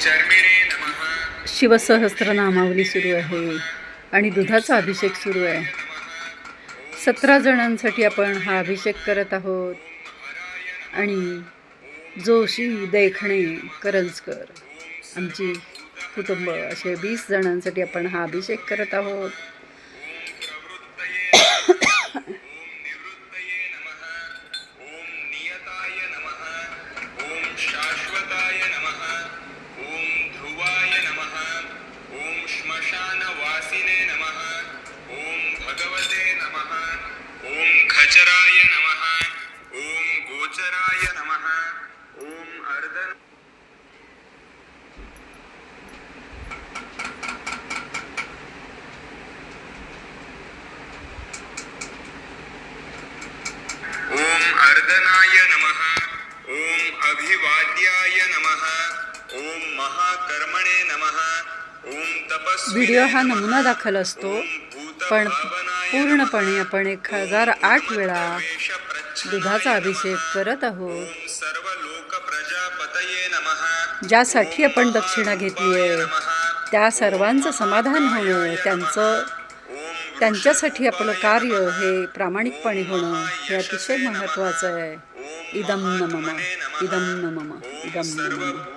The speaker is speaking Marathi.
चर्मिणे नमः शिवसहस्रनामावली सुरू आहे आणि दुधाचा अभिषेक सुरू आहे. 17 जणांसाठी आपण हा अभिषेक करत आहोत. आणि जोशी, देखणे, करंजकर आमची कुटुंब असे 20 जणांसाठी आपण हा अभिषेक करत आहोत. खचराय नमः ओम गोचराय नमः ओम अर्धन ओम अर्धनाय नमः ओम अभिवाद्याय नमः ओम महाकर्मणे नमः ओम तपस्वी व्हिडिओ हा नमुना दाखल असतो, पण पूर्णपणे आपण 1008 वेळा दुधाचा अभिषेक करत आहोत. सर्व लोक प्रजापतये नमः ज्यासाठी आपण दक्षिणा घेतली आहे त्या सर्वांचं समाधान होणं, त्यांच्यासाठी आपलं कार्य हे प्रामाणिकपणे होणं हे अतिशय महत्त्वाचं आहे. इदं नमः, इदं नमः, इदं नमः.